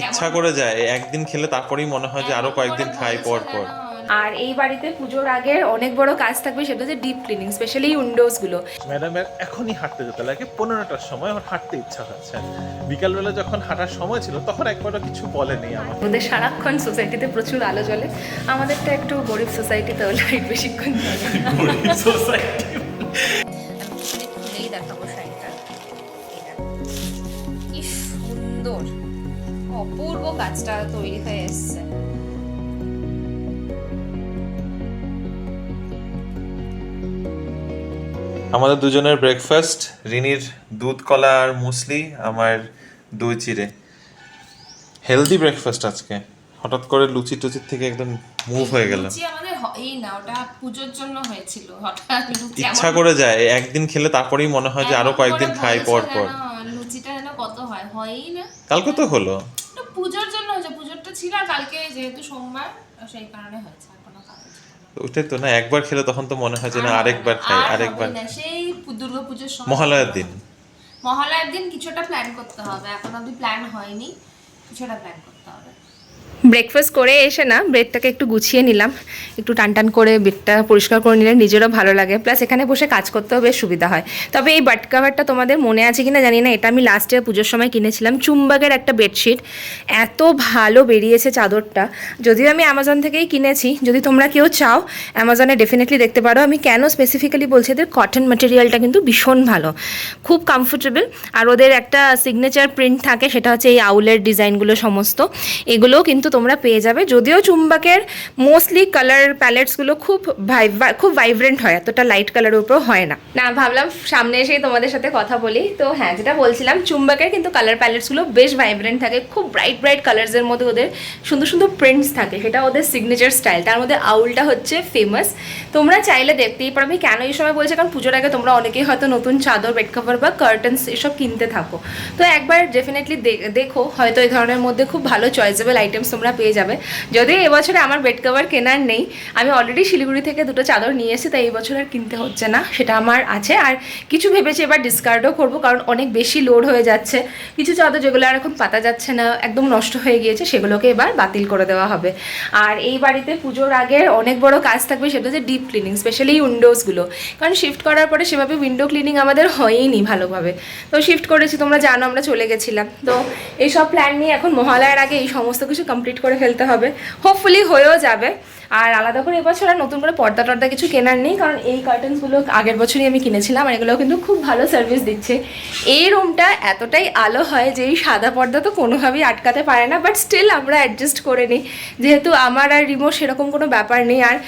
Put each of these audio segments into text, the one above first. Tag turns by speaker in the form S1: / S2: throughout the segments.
S1: ইচ্ছা করে যায় একদিন খেলে তারপরেই মনে হয় যে আরো কয়েকদিন খাই পর পর।
S2: আর এই বাড়িতে পুজোর আগের অনেক বড় কাজ থাকবে, সেটা হচ্ছে ডিপ ক্লিনিং, স্পেশালি উইন্ডোজগুলো।
S1: ম্যাডামের এখনই হাঁটতে যেতে লাগে 15টার সময়, আমার হাঁটতে ইচ্ছা হচ্ছে। বিকালবেলা যখন হাঁটার সময় ছিল তখন একবারও কিছু বলেনি আমার।
S2: ওদের সারাক্ষণ সোসাইটিতে প্রচুর আলো জ্বলে, আমাদেরটা একটু গরিব সোসাইটিতে লাইট বেশিক্ষণ জ্বলে।
S1: গরিব সোসাইটি।
S2: খুলেই দেখাবো শাড়িটা, কি সুন্দর অপূর্ব কাজটা তৈরি হয়ে এসছে।
S1: আমাদের দুজনের ব্রেকফাস্ট, রিনির দুধ কলা আর মুসলি, আমার দই চিড়ে। হেলদি ব্রেকফাস্ট আজকে। হঠাৎ করে লুচি টুচির থেকে একদম মুভ হয়ে গেল।
S2: লুচি আমাদের এই না, ওটা পুজোর জন্য হয়েছিল, হঠাৎ লুচি
S1: ইচ্ছা করে যায় একদিন খেলে তারপরেই মনে হয় যে আরো কয়েকদিন খাই পর পর।
S2: লুচিটা যেন কত হয়ই না।
S1: কালকে তো হলো,
S2: পুজোর জন্য হয়েছে, পুজোরটা ছিল আর কালকে যেহেতু সোমবার সেই কারণে হয়েছে।
S1: ওটাই তো না, একবার খেলে তখন তো মনে হয় যে না আরেকবার খাই, আরেকবার।
S2: সেই দুর্গাপুজোর সময়,
S1: মহালয়ার দিন,
S2: মহালয়ার দিন কিছুটা প্ল্যান করতে হবে, এখন অবধি প্ল্যান হয়নি, কিছুটা প্ল্যান করতে হবে। ব্রেকফাস্ট করে এসে না ব্রেডটাকে একটু গুছিয়ে নিলাম, একটু টান করে বেডটা পরিষ্কার করে নিলে নিজেরও ভালো লাগে, প্লাস এখানে বসে কাজ করতেও বেশ সুবিধা হয়। তবে এই বাট কাভারটা তোমাদের মনে আছে কিনা জানি না, এটা আমি লাস্ট ইয়ার পুজোর সময় কিনেছিলাম, চুম্বাকের একটা বেডশিট। এত ভালো বেরিয়েছে চাদরটা, যদিও আমি অ্যামাজন থেকেই কিনেছি, যদি তোমরা কেউ চাও অ্যামাজনে ডেফিনেটলি দেখতে পারো। আমি কেন স্পেসিফিক্যালি বলছি, এদের কটন ম্যাটেরিয়ালটা কিন্তু ভীষণ ভালো, খুব কমফোর্টেবল, আর ওদের একটা সিগনেচার প্রিন্ট থাকে, সেটা হচ্ছে এই আউলের ডিজাইনগুলো সমস্ত, এগুলোও কিন্তু তোমরা পেয়ে যাবে। যদিও চুম্বাকের মোস্টলি কালার প্যালেটসগুলো খুব ভাইব্রেন্ট হয়, এতটা লাইট কালারের উপর হয় না। ভাবলাম সামনে এসেই তোমাদের সাথে কথা বলি। তো হ্যাঁ, যেটা বলছিলাম, চুম্বাকের কিন্তু কালার প্যালেটসগুলো বেশ ভাইব্রেন্ট থাকে, খুব ব্রাইট ব্রাইট কালার্সের মধ্যে ওদের সুন্দর সুন্দর প্রিন্টস থাকে, সেটা ওদের সিগনেচার স্টাইল। তার মধ্যে আউলটা হচ্ছে ফেমাস, তোমরা চাইলে দেখতেই পারো। আমি কেন এই সময় বলছি, কারণ পুজোর আগে তোমরা অনেকেই হয়তো নতুন চাদর, বেড কভার বা কার্টেন্স এসব কিনতে থাকো, তো একবার ডেফিনেটলি দেখো, হয়তো এই ধরনের মধ্যে খুব ভালো চয়েসেবল আইটেমস তোমরা পেয়ে যাবে। যদিও এবছরে আমার বেড কভার কেনার নেই, আমি অলরেডি শিলিগুড়ি থেকে দুটো চাদর নিয়ে এসেছি, তাই এই বছর আর কিনতে হচ্ছে না, সেটা আমার আছে। আর কিছু ভেবেছি এবার ডিসকার্ডও করবো, কারণ অনেক বেশি লোড হয়ে যাচ্ছে, কিছু চাদর যেগুলো আর এখন পাতা যাচ্ছে না, একদম নষ্ট হয়ে গিয়েছে, সেগুলোকে এবার বাতিল করে দেওয়া হবে। আর এই বাড়িতে পুজোর আগের অনেক বড় কাজ থাকবে, সেটা হচ্ছে ডিপ ক্লিনিং, স্পেশালি উইন্ডোজগুলো, কারণ শিফট করার পরে সেভাবে উইন্ডো ক্লিনিং আমাদের হয়ইনি ভালোভাবে। তো শিফট করেছি, তোমরা জানো আমরা চলে গেছিলাম, তো এইসব প্ল্যান নিয়ে এখন মহালয়ার আগে এই সমস্ত কিছু কমপ্লিট করে ফেলতে হবে, হোপফুলি হয়েও যাবে। আর আলাদা করে এবছর আর নতুন করে পর্দা টর্দা কিছু কেনার নেই, কারণ এই কার্টেন্সগুলো আগের বছরই আমি কিনেছিলাম, আর এগুলোও কিন্তু খুব ভালো সার্ভিস দিচ্ছে। এই রুমটা এতটাই আলো হয় যে এই সাদা পর্দা তো কোনোভাবেই আটকাতে পারে না, বাট স্টিল আমরা অ্যাডজাস্ট করে নিই, যেহেতু আমার আর রিমো সেরকম কোনো ব্যাপার নেই। আর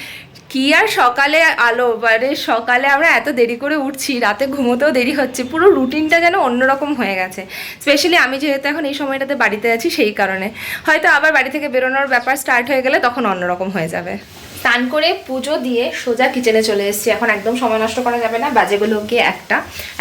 S2: কি আর সকালে আলো, মানে সকালে আমরা এত দেরি করে উঠছি, রাতে ঘুমোতেও দেরি হচ্ছে, পুরো রুটিনটা যেন অন্যরকম হয়ে গেছে। স্পেশালি আমি যেহেতু এখন এই সময়টাতে বাড়িতে আছি, সেই কারণে হয়তো আবার বাড়ি থেকে বেরোনোর ব্যাপার স্টার্ট হয়ে গেলে তখন অন্যরকম হয়ে যাবে। স্নান করে পুজো দিয়ে সোজা কিচেনে চলে এসেছি, এখন একদম সময় নষ্ট করা যাবে না, বাজেগুলো গিয়ে একটা।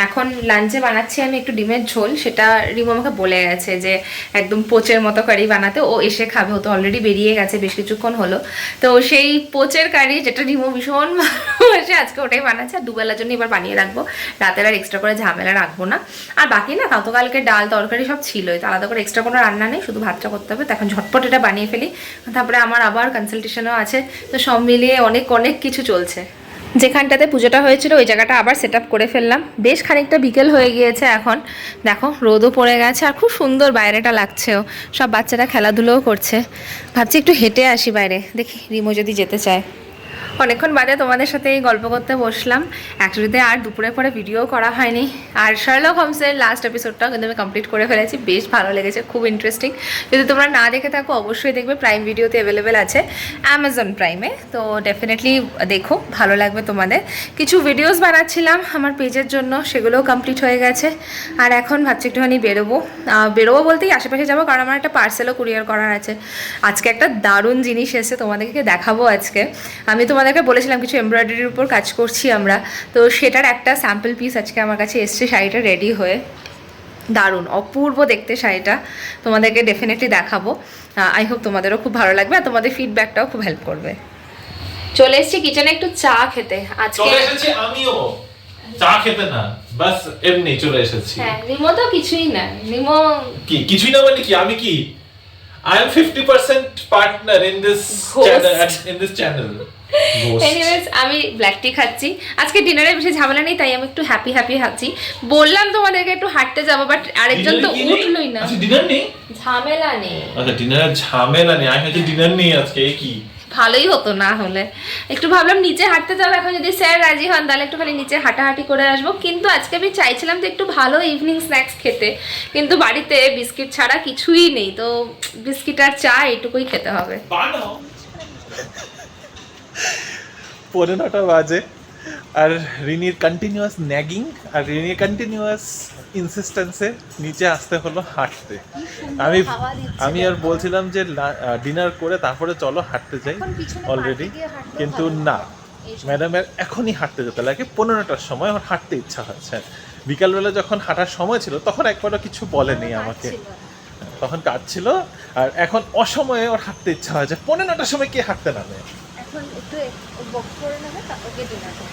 S2: এখন লাঞ্চে বানাচ্ছি আমি একটু ডিমের ঝোল, সেটা রিমো আমাকে বলে গেছে যে একদম পোচের মতো কারি বানাতে, ও এসে খাবে, ও তো অলরেডি বেরিয়ে গেছে বেশ কিছুক্ষণ হলো। তো সেই পোচের কারি, যেটা রিমো ভীষণ ভালোবাসে, আজকে ওটাই বানাচ্ছে, আর দুবেলার জন্য এবার বানিয়ে রাখবো, রাতের আর এক্সট্রা করে ঝামেলা রাখবো না। আর বাকি না, গতকালকে ডাল তরকারি সব ছিলই, তো আলাদা করে এক্সট্রা কোনো রান্না নেই, শুধু ভাতটা করতে হবে। তো এখন ঝটপট এটা বানিয়ে ফেলি, তারপরে আমার আবার কনসালটেশনও আছে, তো সব মিলিয়ে অনেক কিছু চলছে। যেখানটাতে পুজোটা হয়েছিল ওই জায়গাটা আবার সেট আপ করে ফেললাম, বেশ খানিকটা বিকেল হয়ে গিয়েছে এখন, দেখো রোদও পড়ে গেছে, আর খুব সুন্দর বাইরেটা লাগছেও, সব বাচ্চারা খেলাধুলোও করছে। ভাবছি একটু হেঁটে আসি বাইরে, দেখি রিমো যদি যেতে চায়। অনেকক্ষণ বাদে তোমাদের সাথে এই গল্প করতে বসলাম, অ্যাকচুয়ালিতে আর দুপুরের পরে ভিডিও করা হয়নি। আর শার্লক হোমসের লাস্ট এপিসোডটাও কিন্তু আমি কমপ্লিট করে ফেলেছি, বেশ ভালো লেগেছে, খুব ইন্টারেস্টিং। যদি তোমরা না দেখে থাকো অবশ্যই দেখবে, প্রাইম ভিডিওতে অ্যাভেলেবেল আছে, অ্যামাজন প্রাইমে, তো ডেফিনেটলি দেখো, ভালো লাগবে তোমাদের। কিছু ভিডিওস বানাচ্ছিলাম আমার পেজের জন্য, সেগুলোও কমপ্লিট হয়ে গেছে। আর এখন ভাবছি একটুখানি বেরোবো বলতেই আশেপাশে যাবো, কারণ আমার একটা পার্সেলও কুরিয়ার করার আছে। আজকে একটা দারুণ জিনিস এসে তোমাদেরকে দেখাবো আজকে। আমি তোমাদেরকে বলেছিলাম কিছু এমব্রয়ডারির উপর কাজ করছি আমরা, তো সেটার একটা স্যাম্পল পিস আজকে আমার কাছে এসছে, শাড়িটা রেডি হয়ে, দারুণ অপূর্ব দেখতে শাড়িটা, তোমাদেরকে ডেফিনেটলি দেখাবো। আই হোপ তোমাদেরও খুব ভালো লাগবে, আর তোমাদের ফিডব্যাকটাও খুব হেল্প করবে। চলে এসেছি কিচেনে একটু চা খেতে, আজকে
S1: চলে এসেছি আমিও, চা খেতে না, বাস এমনি চলে এসেছি।
S2: হ্যাঁ, রিমো তো কিছুই না, রিমো
S1: কি কিছুই না মানে কি, আমি কি I am 50% partner in this channel.
S2: Anyways আমি ব্ল্যাক টি খাচ্ছি আজকে ডিনারে বেশি ঝামেলা নেই তাই আমি একটু হ্যাপি খাচ্ছি বললাম তোমাদেরকে একটু হাঁটতে যাবো বাট আরেকজন তো উঠলোই না।
S1: আচ্ছা ডিনার নেই,
S2: ঝামেলা নেই।
S1: আচ্ছা ডিনারের ঝামেলা নেই, আমি হচ্ছে ডিনার নেই আজকে কি
S2: ভালোই হতো না হলে। একটু ভাবলাম নিচে হাঁটতে যাবো, এখন যদি স্যার রাজি হন তাহলে একটু খালি নিচে হাঁটাহাঁটি করে আসবো। কিন্তু আজকে আমি চাইছিলাম তো একটু ভালো ইভিনিং স্ন্যাক্স খেতে, কিন্তু বাড়িতে বিস্কিট ছাড়া কিছুই নেই, তো বিস্কিট আর চা এইটুকুই খেতে হবে।
S1: 9:15 বাজে আর রিনির কন্টিনিউয়াস ন্যাগিং আর রিনির কন্টিনিউয়াস ইনসিস্টেন্সে নিচে আসতে হলো হাঁটতে। আমি আর বলছিলাম যে ডিনার করে তারপরে চলো হাঁটতে যাই অলরেডি, কিন্তু না, ম্যাডামের এখনই হাঁটতে যেতে লাগে 15টার সময়, আমার হাঁটতে ইচ্ছা হচ্ছে। বিকালবেলা যখন হাঁটার সময় ছিল তখন একবারও কিছু বলেনি আমাকে, তখন কাজ ছিল। আর এখন অসময়ে ওর হাঁটতে ইচ্ছা হয় যে 15টার সময় কে হাঁটতে নামে।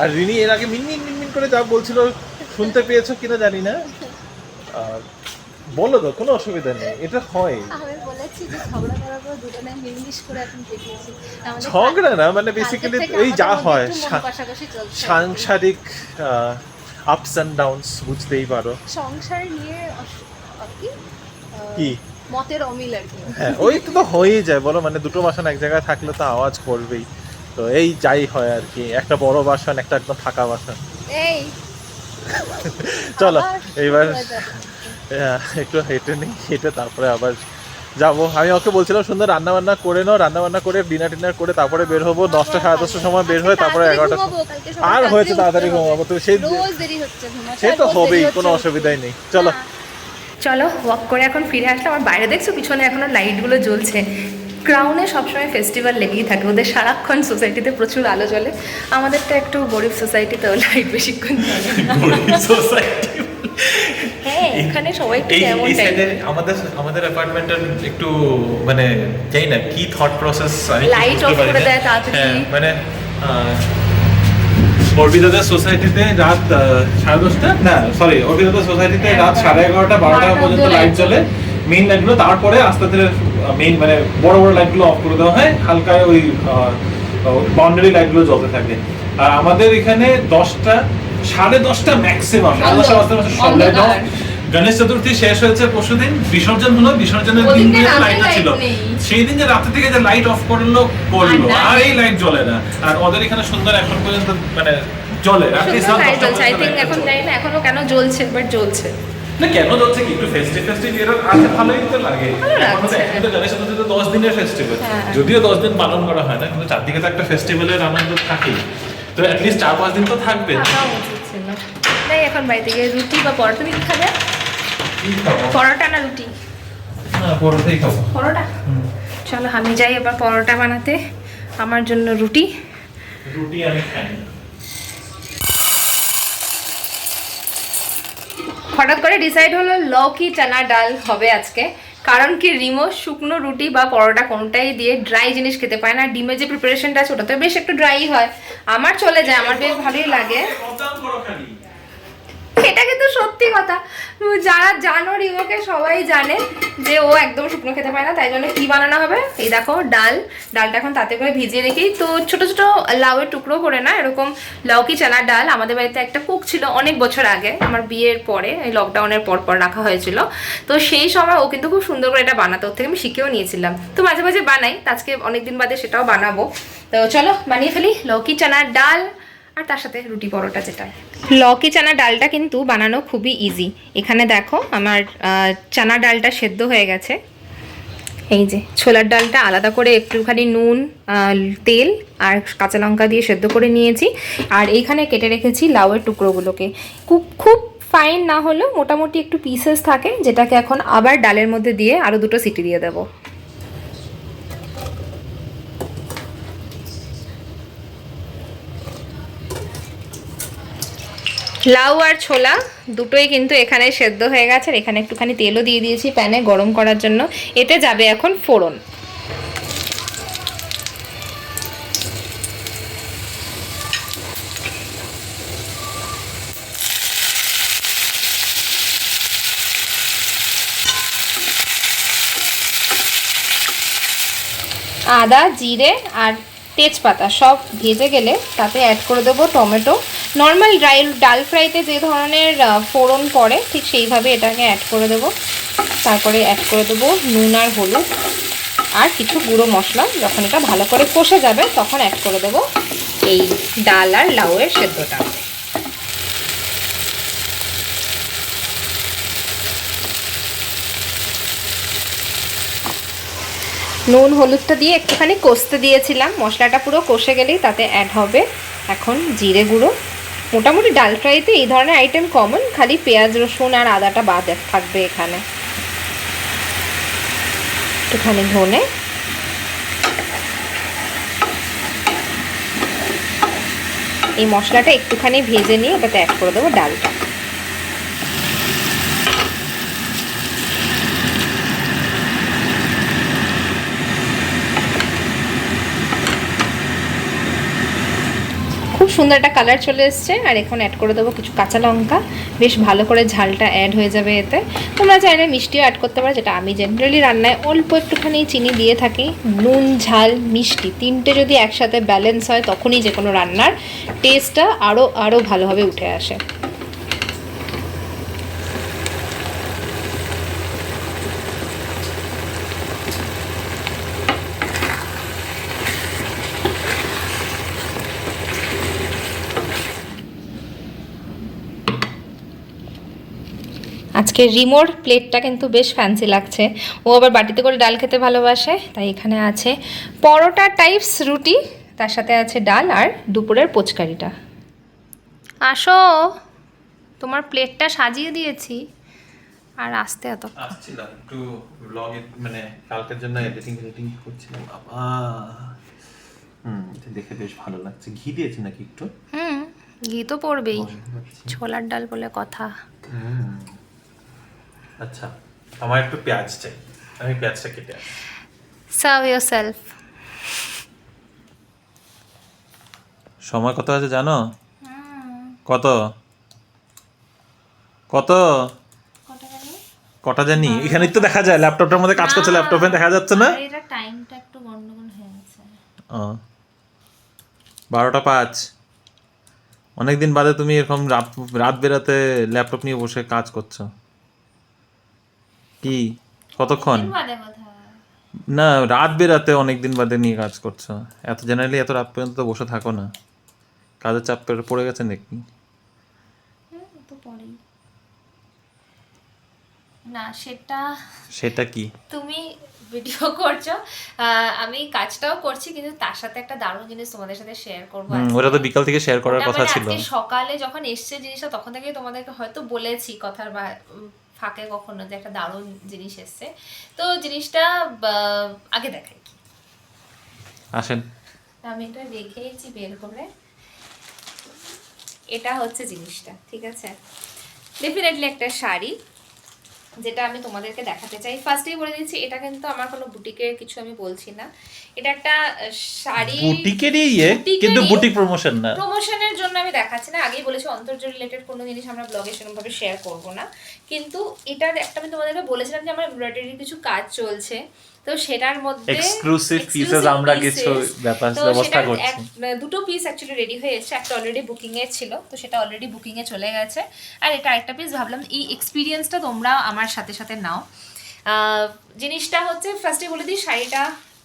S1: আর রিনি এর আগে মিনমিন করে যা বলছিল শুনতে পেয়েছো কিনা জানি না, বলো তো, কোনো অসুবিধা নেই, এটা হয়।
S3: আমি বলেছি যে ঝগড়া করার পর দুজনে মিলমিশ করে এখন দেখিয়েছি।
S1: ঝগড়া না, মানে বেসিক্যালি এই যা হয় সাংসারিক আপস এন্ড ডাউনস, বুঝতেই পারো।
S3: সংসার নিয়ে
S1: কি
S3: মতের অমিল আর কি।
S1: হ্যাঁ ওই তো হয়েই যায় বলো, মানে দুটো বাসন এক জায়গায় থাকলে তো আওয়াজ করবেই, তো এই যাই হয় আর কি, একটা বড় বাসন একটা একদম ফাঁকা বাসন।
S3: এই
S1: চলো এইবার একটু হেঁটে নিই, হেঁটে তারপরে আবার যাবো। আমি ওকে বলছিলাম সুন্দর রান্না বান্না করে নাও, রান্না বান্না করে ডিনার করে তারপরে বের হবো। 10টা 10:30টার সময় বের হয়ে তারপরে 11টা আর হয়েছে তাড়াতাড়ি ঘুমাবো, তো সেই সে তো হবেই, কোনো অসুবিধাই নেই। চলো
S2: চলো ওয়াক করে এখন ফিরে আসলাম। আমার বাইরে দেখছো পিছনে এখনো লাইটগুলো জ্বলছে। ক্রাউনে সবসময় ফেস্টিভ্যাল লেগেই থাকে, ওদের সারাক্ষণ সোসাইটিতে প্রচুর আলো জ্বলে। আমাদেরটা একটু গরিব সোসাইটিতে লাইট বেশিক্ষণ জ্বলে। হ্যাঁ এখানে সবাই কেমন
S1: আমাদের অ্যাপার্টমেন্টের একটু মানে জানি না কি থট প্রসেস,
S2: লাইট অফ করে দেয় তাড়াতাড়ি,
S1: মানে অর্বিদাদার সোসাইটিতে রাত 10:30 না সরি অর্বিদাদার সোসাইটিতে রাত 11:30 12টা পর্যন্ত লাইট জ্বলে, মেইন লাইটগুলো, তারপরে আস্তে ধীরে মেইন মানে বড় বড় লাইটগুলো অফ করে দেওয়া হয়, হালকা ওই বাউন্ডারি লাইটগুলো জ্বলতে থাকে। আর আমাদের এখানে 10টা 10:30 ম্যাক্সিমাম সব লাইট অফ। গণেশ চতুর্থী শেষ হয়েছে পরশুদিন, বিসর্জন হলো, বিসর্জনের দিন দিয়ে লাইটটা ছিল, সেই দিন যে রাতে থেকে যে লাইট অফ করলো আর এই লাইট জ্বলে না। আর ওদের এখানে সুন্দর এখন পর্যন্ত মানে জ্বলে, রাতে
S2: এখন জানি না এখনো কেন জ্বলছে, বাট জ্বলছে
S1: না। কেন জ্বলছে কি একটু ফেস্টিভ এর আছে, ভালোই তো লাগে। এখন তো গণেশ চতুর্থী তো 10 দিনের ফেস্টিভ্যাল, যদিও 10 দিন পালন করা হয় না, কিন্তু চারদিকে তো একটা ফেস্টিভ্যালের আনন্দ থাকেই, তো অ্যাটলিস্ট 4-5 দিন তো থাকবে।
S2: তাই এখন বাড়িতে গিয়ে রুটি বা পরোটা, তুমি কি খাবে? পরোটা না রুটি?
S1: পরোটাই খাবো।
S2: পরোটা? চলো আমি যাই এবার পরোটা বানাতে, আমার জন্য রুটি
S1: আমি খাই না।
S2: হঠাৎ করে ডিসাইড হলো লৌকি চানা ডাল হবে আজকে, কারণ কি রিমো শুকনো রুটি বা পরোটা কোনটাই দিয়ে ড্রাই জিনিস খেতে পায় না। ডিমের যে প্রিপারেশনটা আছে ওটা তো বেশ একটু ড্রাই হয়, আমার চলে যায়, আমার বেশ ভালোই লাগে। এটা কিন্তু সত্যি কথা, যারা জানো রিমোকে সবাই জানে যে ও একদম শুকনো খেতে পায় না, তাই জন্য কি বানানো হবে এই দেখো, ডালটা এখন তাতে করে ভিজিয়ে রেখি, তো ছোট ছোট লাউয়ের টুকরো করে না, এরকম লৌকি চানার ডাল। আমাদের বাড়িতে একটা কুক ছিল অনেক বছর আগে, আমার বিয়ের পরে, এই লকডাউনের পর রাখা হয়েছিল, তো সেই সময় ও কিন্তু খুব সুন্দর করে এটা বানাতো, ওর থেকে আমি শিখেও নিয়েছিলাম, তো মাঝে মাঝে বানাই, আজকে অনেকদিন বাদে সেটাও বানাবো। তো চলো বানিয়ে ফেলি লৌকি চানার ডাল, আর তার সাথে রুটি পরোটা যেটা। লৌকি চানা ডালটা কিন্তু বানানো খুবই ইজি। এখানে দেখো আমার চানা ডালটা সেদ্ধ হয়ে গেছে, এই যে ছোলার ডালটা আলাদা করে একটুখানি নুন তেল আর কাঁচা লঙ্কা দিয়ে সেদ্ধ করে নিয়েছি, আর এইখানে কেটে রেখেছি লাউয়ের টুকরোগুলোকে, খুব ফাইন না হলেও মোটামুটি একটু পিসেস থাকে, যেটাকে এখন আবার ডালের মধ্যে দিয়ে আরও 2টো সিটি দিয়ে দেবো। লাউ আর ছোলা দুটোই কিন্তু এখানে সেদ্ধ হয়ে গেছে, আর এখানে একটুখানি তেলও দিয়ে দিয়েছি প্যানে গরম করার জন্য, এতে যাবে এখন ফোড়ন। আদা, জিরে আর তেজপাতা সব ভেজে গেলে তাতে অ্যাড করে দেবো টমেটো। নর্মাল ডাল ফ্রাইতে যে ধরনের ফোড়ন পড়ে ঠিক সেইভাবে এটাকে অ্যাড করে দেবো। তারপরে অ্যাড করে দেবো নুন আর হলুদ আর কিছু গুঁড়ো মশলা। যখন এটা ভালো করে কষে যাবে তখন অ্যাড করে দেবো এই ডাল আর লাউয়ের সেদ্ধটা। নুন হলুদটা দিয়ে একটুখানি কষতে দিয়েছিলাম, মশলাটা পুরো কষে গেলেই তাতে অ্যাড হবে এখন জিরে গুঁড়ো। মোটামুটি ডাল ফ্রাইতে এই ধরনের আইটেম কমন, খালি পেঁয়াজ রসুন আর আদাটা বাদ থাকবে এখানে। একটুখানি ধনে, এই মশলাটা একটুখানি ভেজে নিয়ে ওটাতে অ্যাড করে দেবো ডালটা। খুব সুন্দর একটা কালার চলে এসছে। আর এখন অ্যাড করে দেবো কিছু কাঁচা লঙ্কা, বেশ ভালো করে ঝালটা অ্যাড হয়ে যাবে এতে। তোমরা চাইলে মিষ্টিও অ্যাড করতে পারো, যেটা আমি জেনারেলি রান্নায় অল্প একটুখানি চিনি দিয়ে থাকি। নুন ঝাল মিষ্টি তিনটে যদি একসাথে ব্যালেন্স হয় তখনই যে কোনো রান্নার টেস্টটা আরও ভালোভাবে উঠে আসে। আজকে রিমোর প্লেটটা কিন্তু বেশ ফ্যান্সি লাগছে। ও আবার বাটিতে করে ডাল খেতে ভালোবাসে, তাই এখানে আছে পরোটা টাইপস রুটি, তার সাথে আছে ডাল আর দুপুরের পোচকারিটা। আসো, তোমার প্লেটটা সাজিয়ে দিয়েছি। আর আসতে এত
S1: আসছিলাম একটু ব্লগে, মানে কালকের জন্য এডিটিং করছিলাম। বাবা এটা দেখে বেশ ভালো লাগছে। ঘি দিয়েছি নাকি একটু?
S2: ঘি তো পড়বেই, ছোলার ডাল বলে কথা।
S1: আচ্ছা, আমার একটু পেঁয়াজ চাই, আমি পেঁয়াজটা কেটে আসি।
S2: Serve yourself.
S1: সময় কত আছে জানো? কত কত কটা জানি? এখানে তো দেখা যায়, ল্যাপটপটার মধ্যে কাজ করছে, ল্যাপটপে দেখা যাচ্ছে না।
S2: এটা টাইমটা একটু গন্ডগোল হয়ে গেছে।
S1: 12টা 5। অনেকদিন বাদে তুমি এরকম রাত বেরাতে ল্যাপটপ নিয়ে বসে কাজ করছো। কি কতক্ষণ? না, রাত বেরাতে অনেকদিন বাদে নিয়ে কাজ করছো। জেনারেলি এত রাত পর্যন্ত তো বসে থাকো না, কাজের চাপ পড়ে গেছে নাকি?
S2: না, সেটা
S1: কি
S2: তুমি ভিডিও করছো, আমি কাজটাও করছি, কিন্তু তার সাথে একটা দারুণ জিনিস তোমাদের সাথে শেয়ার করবো।
S1: ওটা তো বিকাল থেকে শেয়ার করার কথা ছিল।
S2: আজকে সকালে যখন এসছে জিনিসটা, তখন থেকেই তোমাদেরকে হয়তো বলেছি কথার ফাঁকে কখনো যে একটা দারুণ জিনিস এসছে। তো জিনিসটা আগে দেখাই কি,
S1: আসেন।
S2: আমি এটা রেখেছি বের করে। এটা হচ্ছে জিনিসটা, ঠিক আছে? ডেফিনেটলি একটা শাড়ি, যেটা আমি তোমাদেরকে দেখাতে চাই। ফার্স্টেই বলে দিচ্ছি, এটা কিন্তু আমার কোনো বুটিকের কিছু আমি বলছি না। এটা একটা শাড়ি,
S1: বুটিকেরই কিন্তু বুটিক প্রমোশন না,
S2: প্রমোশনের জন্য আমি দেখাচ্ছি না। আগেই বলেছি অন্তর্য রিলেটেড কোনো জিনিস আমরা ব্লগে সেরকমভাবে শেয়ার করব না, কিন্তু এটার একটা আমি তোমাদেরকে বলেছিলাম যে আমার এমব্রয়ডারির কিছু কাজ চলছে, তো সেটার মধ্যে
S1: এক্সক্লুসিভ পিসেস আমরা কিছু ব্যবস্থা করছি।
S2: দুটো পিস অ্যাকচুয়ালি রেডি হয়ে এসেছে, একটা অলরেডি বুকিং এ ছিল, তো সেটা অলরেডি বুকিং এ চলে গেছে। আর এটা আরেকটা পিস, ভাবলাম এই এক্সপিরিয়েন্সটা তোমরা আমার সাথে সাথে নাও। জিনিসটা হচ্ছে, ফার্স্টে বলে দিই, শাড়িটা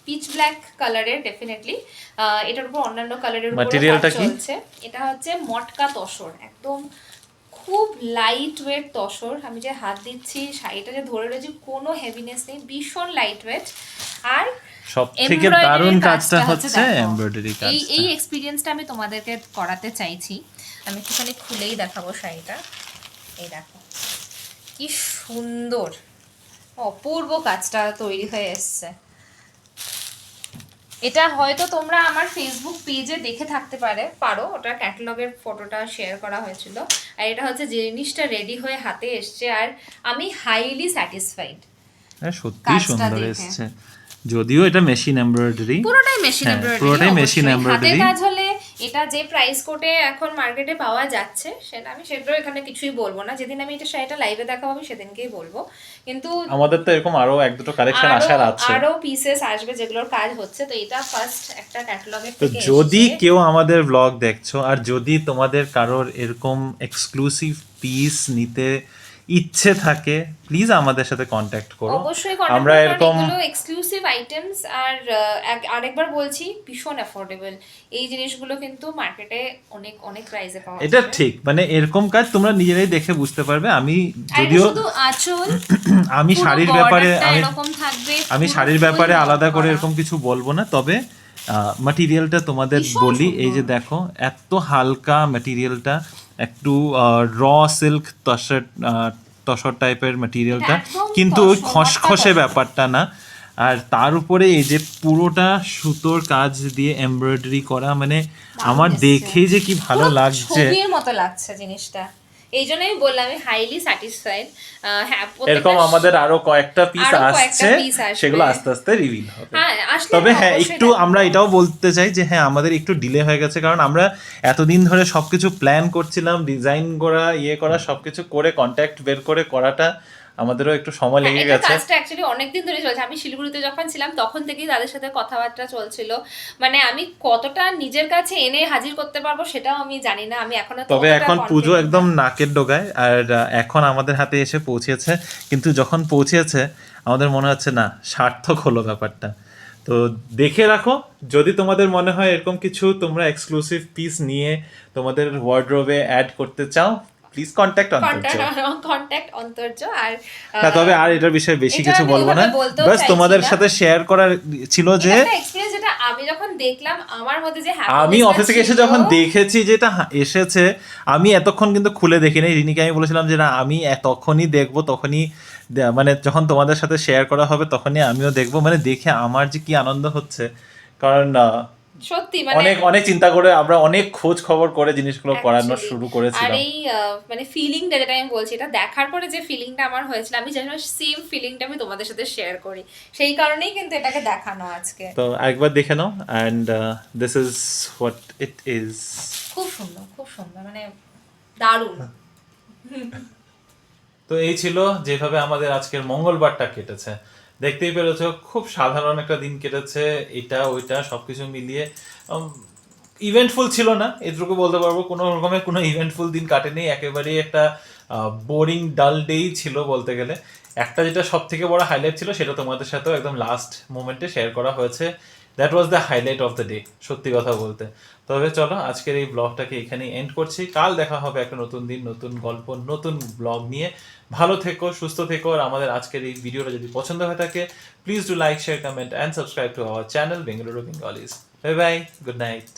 S2: পিচ ব্ল্যাক কালারের, ডেফিনেটলি এটার উপর অন্যান্য কালারের উপর কাজ চলছে। এটা হচ্ছে মটকা তসর, একদম খুব লাইট ওয়েট তসর। আমি যে হাত দিচ্ছি, শাড়িটা যে ধরে রয়েছে, কোনো হেভিনেস নেই, ভীষণ লাইট ওয়েট। আর
S1: সবথেকে দারুণ কাজটা হচ্ছে এমব্রয়ডারি কাজ।
S2: এই এক্সপেরিয়েন্সটা আমি তোমাদেরকে করাতে চাইছি। আমি একটুখানি খুলেই দেখাবো শাড়িটা। এই দেখো কি সুন্দর, অপূর্ব কাজটা তৈরি হয়ে এসছে। এটা হয়তো তোমরা আমার ফেসবুক পেজে দেখে থাকতে পারো, ওটা ক্যাটালগের ফটোটা শেয়ার করা হয়েছিল। আর এটা হচ্ছে জিনিসটা রেডি হয়ে হাতে এসছে, আর আমি হাইলি স্যাটিসফাইড।
S1: সত্যি সুন্দর এসছে, যদিও এটা মেশিন এমব্রয়ডারি,
S2: পুরোটাই মেশিন এমব্রয়ডারি।
S1: হাতে
S2: কাজ হলে এটা যে প্রাইস কোটে এখন মার্কেটে পাওয়া যাচ্ছে সেটাও এখানে কিছুই বলবো না, যেদিন আমি এটা শাড়িটা লাইভে দেখাবো আমি সেদিনকেই বলবো। কিন্তু
S1: আমাদের তো এরকম আরো এক দুটো কালেকশন আসার আছে,
S2: আরো পিসেস আসবে যেগুলোর কাজ হচ্ছে। তো এটা ফার্স্ট একটা ক্যাটালগের
S1: তো
S2: থেকে
S1: যদি কেউ আমাদের ব্লগ দেখছো আর যদি তোমাদের কারোর এরকম এক্সক্লুসিভ পিস নিতে ইচ্ছে থাকে প্লিজ আমাদের সাথে কন্ট্যাক্ট করো।
S2: অবশ্যই
S1: আমরা এরকম
S2: এক্সক্লুসিভ আইটেমস আর আরেকবার বলছি ভীষণ অ্যাফোর্ডেবল। এই জিনিসগুলো কিন্তু মার্কেটে অনেক অনেক প্রাইসে পাওয়া
S1: এটা
S2: যাবে।
S1: ঠিক, মানে এরকম কাজ তোমরা নিজেরাই দেখে বুঝতে পারবে। আমি
S2: আর এটা
S1: যদিও
S2: শুধু আঁচল,
S1: আমি
S2: পুরো
S1: শাড়ির ব্যাপারে
S2: borderটা এরকম থাকবে,
S1: আমি
S2: পুরো
S1: শাড়ির
S2: full
S1: ব্যাপারে
S2: work
S1: আলাদা করে
S2: করা।
S1: এরকম কিছু বলবো না, তবে ম্যাটেরিয়ালটা তোমাদের
S2: ভীষণ
S1: বলি। এই যে
S2: সুন্দর।
S1: দেখো এত হালকা ম্যাটেরিয়ালটা, একটু র সিল্ক তসর টাইপের ম্যাটেরিয়ালটা,
S2: এটা একদম
S1: কিন্তু ওই
S2: তসর,
S1: খসখসে
S2: তসর।
S1: ব্যাপারটা না। আর তার উপরে এই যে পুরোটা সুতোর কাজ দিয়ে এমব্রয়ডারি করা, মানে আমার
S2: এসছে।
S1: দেখেই যে কি ভালো
S2: পুরো
S1: লাগছে।
S2: ছবির মতো লাগছে জিনিসটা, এই জন্যই আমি বললাম আমি হাইলি স্যাটিসফাইড। হ্যাঁ
S1: এরকম আমাদের আরো কয়েকটা পিস
S2: আরো কয়েকটা
S1: আসছে,
S2: piece আসবে।
S1: সেগুলো আস্তে আস্তে রিভিল হবে।
S2: হ্যাঁ আসলে
S1: তবে
S2: আমি
S1: হ্যাঁ
S2: অবশ্যই
S1: একটু
S2: দেখাবো।
S1: আমরা এটাও বলতে চাই যে হ্যাঁ আমাদের একটু ডিলে হয়ে গেছে, কারণ আমরা এতদিন ধরে সবকিছু প্ল্যান করছিলাম, ডিজাইন করা করা সবকিছু করে কন্ট্যাক্ট বের করে করাটা আমাদেরও একটু সময়
S2: হ্যাঁ,
S1: লেগে
S2: এটা
S1: গেছে।
S2: কাজটা অ্যাকচুয়ালি অনেকদিন ধরে চলছে। আমি শিলিগুড়িতে যখন ছিলাম তখন থেকেই তাদের সাথে কথাবার্তা চলছিল। মানে আমি কতটা নিজের কাছে এনে হাজির করতে পারবো সেটাও আমি জানি না। আমি এখনো
S1: তবে
S2: ততটা
S1: এখন পুজো
S2: confident
S1: একদম
S2: না।
S1: নাকের ডোগায়, আর এখন আমাদের হাতে এসে পৌঁছেছে, কিন্তু যখন পৌঁছেছে আমাদের মনে হচ্ছে না সার্থক হলো ব্যাপারটা। তো দেখে রাখো, যদি তোমাদের মনে হয় এরকম কিছু তোমরা এক্সক্লুসিভ পিস নিয়ে তোমাদের ওয়ার্ডরোবে অ্যাড করতে চাও, প্লিজ কন্ট্যাক্ট অন্তর্য।
S2: কন্ট্যাক্ট অন্তর্য। আর
S1: হ্যাঁ, তবে আর এটার বিষয়ে বেশি
S2: এটা
S1: কিছু
S2: আমি
S1: বলবো না,
S2: ওইভাবে বলতেও
S1: বাস
S2: চাইছি
S1: তোমাদের
S2: না।
S1: সাথে শেয়ার করার ছিল যে
S2: এটা একটা এক্সপেরিয়েন্স যেটা আমি যখন দেখলাম আমার মধ্যে যে
S1: আমি
S2: happiness-টা
S1: অফিস থেকে এসে
S2: ছিল,
S1: যখন দেখেছি যেটা এসেছে, আমি এতক্ষণ কিন্তু খুলে দেখিনি। রিনিকে আমি বলেছিলাম যে না আমি তখনই দেখবো, তখনই মানে যখন তোমাদের সাথে শেয়ার করা হবে তখনই আমিও দেখবো। মানে দেখে আমার যে কি আনন্দ হচ্ছে, কারণ
S2: সত্যি মানে
S1: অনেক অনেক চিন্তা করে আমরা অনেক খোঁজ খবর করে জিনিসগুলো করানো
S2: actually।
S1: শুরু
S2: আর
S1: করেছিলাম।
S2: এই মানে ফিলিংটা যেটা আমি বলছি, এটা দেখার পরে যে ফিলিংটা আমার হয়েছিল, আমি জানি সেম ফিলিংটা আমি তোমাদের সাথে শেয়ার করি, সেই কারণেই কিন্তু এটাকে দেখানো আজকে।
S1: তো একবার দেখে নাও, and this is what it is.
S2: খুব সুন্দর মানে দারুণ।
S1: তো এই ছিল যেভাবে আমাদের আজকের মঙ্গলবারটা কেটেছে। দেখতেই পেরেছো খুব সাধারণ একটা দিন কেটেছে, এটা ওইটা সবকিছু মিলিয়ে ইভেন্টফুল ছিল না, এটুকু বলতে পারবো। কোনো রকমের কোনো ইভেন্টফুল দিন কাটেনি, একেবারেই একটা বোরিং ডাল ডেই ছিল বলতে গেলে। একটা যেটা সব থেকে বড় হাইলাইট ছিল সেটা তোমাদের সাথেও একদম লাস্ট মোমেন্টে শেয়ার করা হয়েছে। That was the highlight of the day, সত্যি কথা বলতে। তবে চলো আজকের এই ব্লগটাকে এখানেই এন্ড করছি। কাল দেখা হবে একটা নতুন দিন, নতুন গল্প, নতুন ব্লগ নিয়ে। ভালো থেকো, সুস্থ থেকো। আর আমাদের আজকের এই ভিডিওটা যদি পছন্দ হয়ে থাকে please do like, share, comment and subscribe to our channel Bengaluru Bengalis. Bye bye, good night.